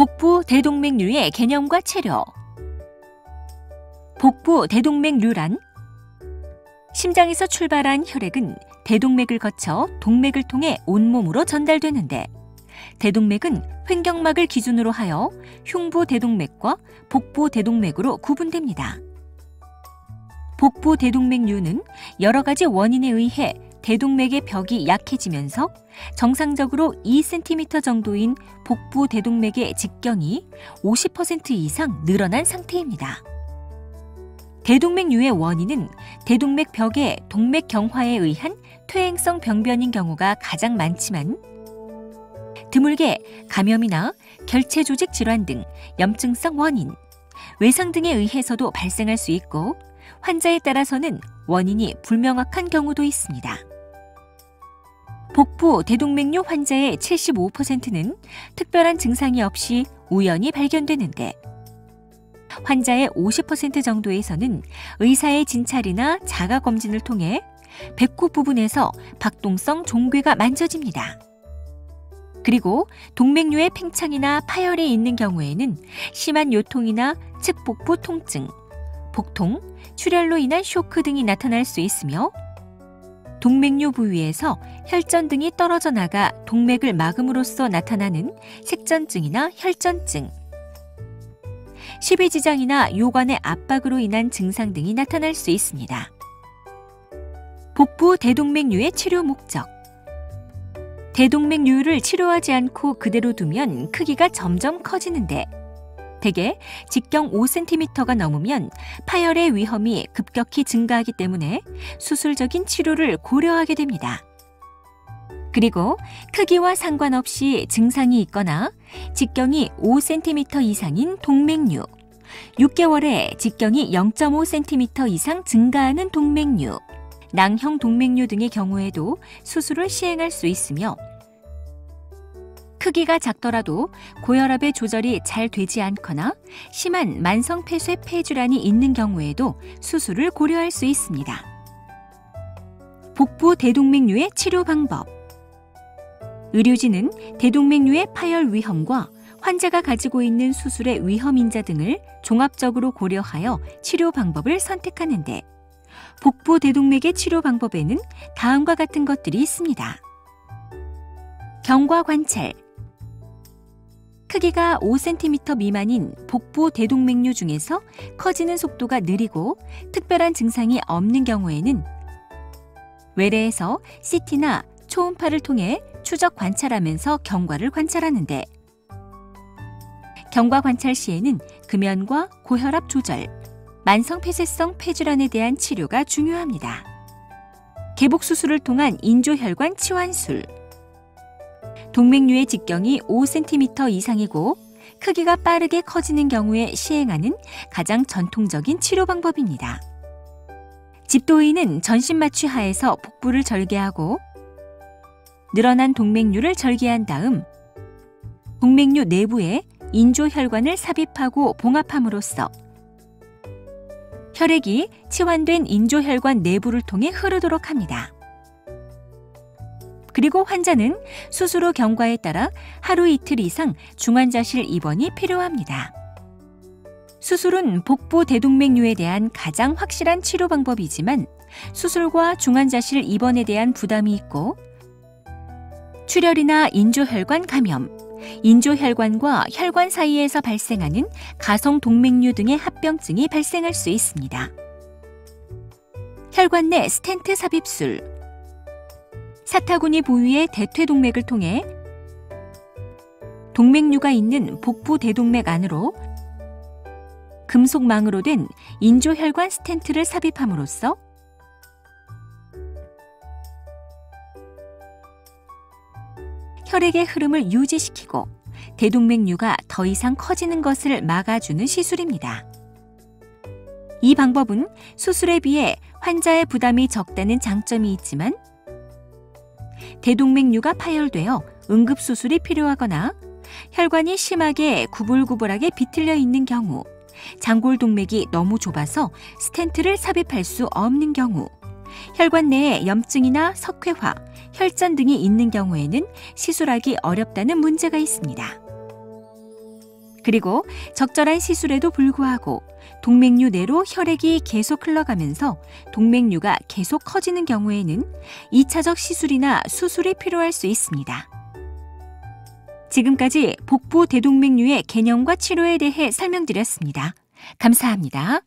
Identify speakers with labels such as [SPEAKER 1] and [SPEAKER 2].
[SPEAKER 1] 복부 대동맥류의 개념과 치료. 복부 대동맥류란 심장에서 출발한 혈액은 대동맥을 거쳐 동맥을 통해 온몸으로 전달되는데, 대동맥은 횡격막을 기준으로 하여 흉부 대동맥과 복부 대동맥으로 구분됩니다. 복부 대동맥류는 여러 가지 원인에 의해 대동맥의 벽이 약해지면서 정상적으로 2cm 정도인 복부 대동맥의 직경이 50% 이상 늘어난 상태입니다. 대동맥류의 원인은 대동맥 벽의 동맥 경화에 의한 퇴행성 병변인 경우가 가장 많지만, 드물게 감염이나 결체 조직 질환 등 염증성 원인, 외상 등에 의해서도 발생할 수 있고, 환자에 따라서는 원인이 불명확한 경우도 있습니다. 복부 대동맥류 환자의 75%는 특별한 증상이 없이 우연히 발견되는데, 환자의 50% 정도에서는 의사의 진찰이나 자가검진을 통해 배꼽 부분에서 박동성 종괴가 만져집니다. 그리고 동맥류의 팽창이나 파열이 있는 경우에는 심한 요통이나 측복부 통증, 복통, 출혈로 인한 쇼크 등이 나타날 수 있으며, 동맥류 부위에서 혈전 등이 떨어져 나가 동맥을 막음으로써 나타나는 색전증이나 혈전증, 십이지장이나 요관의 압박으로 인한 증상 등이 나타날 수 있습니다. 복부 대동맥류의 치료 목적. 대동맥류를 치료하지 않고 그대로 두면 크기가 점점 커지는데, 대개 직경 5cm가 넘으면 파열의 위험이 급격히 증가하기 때문에 수술적인 치료를 고려하게 됩니다. 그리고 크기와 상관없이 증상이 있거나 직경이 5cm 이상인 동맥류, 6개월에 직경이 0.5cm 이상 증가하는 동맥류, 낭형 동맥류 등의 경우에도 수술을 시행할 수 있으며, 크기가 작더라도 고혈압의 조절이 잘 되지 않거나 심한 만성폐쇄 폐질환이 있는 경우에도 수술을 고려할 수 있습니다. 복부 대동맥류의 치료 방법. 의료진은 대동맥류의 파열 위험과 환자가 가지고 있는 수술의 위험인자 등을 종합적으로 고려하여 치료 방법을 선택하는데, 복부 대동맥의 치료 방법에는 다음과 같은 것들이 있습니다. 경과 관찰. 크기가 5cm 미만인 복부 대동맥류 중에서 커지는 속도가 느리고 특별한 증상이 없는 경우에는 외래에서 CT나 초음파를 통해 추적 관찰하면서 경과를 관찰하는데, 경과 관찰 시에는 금연과 고혈압 조절, 만성폐쇄성 폐질환에 대한 치료가 중요합니다. 개복수술을 통한 인조혈관 치환술. 동맥류의 직경이 5cm 이상이고 크기가 빠르게 커지는 경우에 시행하는 가장 전통적인 치료 방법입니다. 집도의는 전신마취 하에서 복부를 절개하고 늘어난 동맥류를 절개한 다음 동맥류 내부에 인조혈관을 삽입하고 봉합함으로써 혈액이 치환된 인조혈관 내부를 통해 흐르도록 합니다. 그리고 환자는 수술 후 경과에 따라 하루 이틀 이상 중환자실 입원이 필요합니다. 수술은 복부 대동맥류에 대한 가장 확실한 치료 방법이지만, 수술과 중환자실 입원에 대한 부담이 있고, 출혈이나 인조혈관 감염, 인조혈관과 혈관 사이에서 발생하는 가성동맥류 등의 합병증이 발생할 수 있습니다. 혈관 내 스텐트 삽입술. 사타구니 부위의 대퇴동맥을 통해 동맥류가 있는 복부 대동맥 안으로 금속망으로 된 인조혈관 스텐트를 삽입함으로써 혈액의 흐름을 유지시키고 대동맥류가 더 이상 커지는 것을 막아주는 시술입니다. 이 방법은 수술에 비해 환자의 부담이 적다는 장점이 있지만, 대동맥류가 파열되어 응급수술이 필요하거나 혈관이 심하게 구불구불하게 비틀려 있는 경우, 장골동맥이 너무 좁아서 스텐트를 삽입할 수 없는 경우, 혈관 내에 염증이나 석회화, 혈전 등이 있는 경우에는 시술하기 어렵다는 문제가 있습니다. 그리고 적절한 시술에도 불구하고 동맥류 내로 혈액이 계속 흘러가면서 동맥류가 계속 커지는 경우에는 2차적 시술이나 수술이 필요할 수 있습니다. 지금까지 복부 대동맥류의 개념과 치료에 대해 설명드렸습니다. 감사합니다.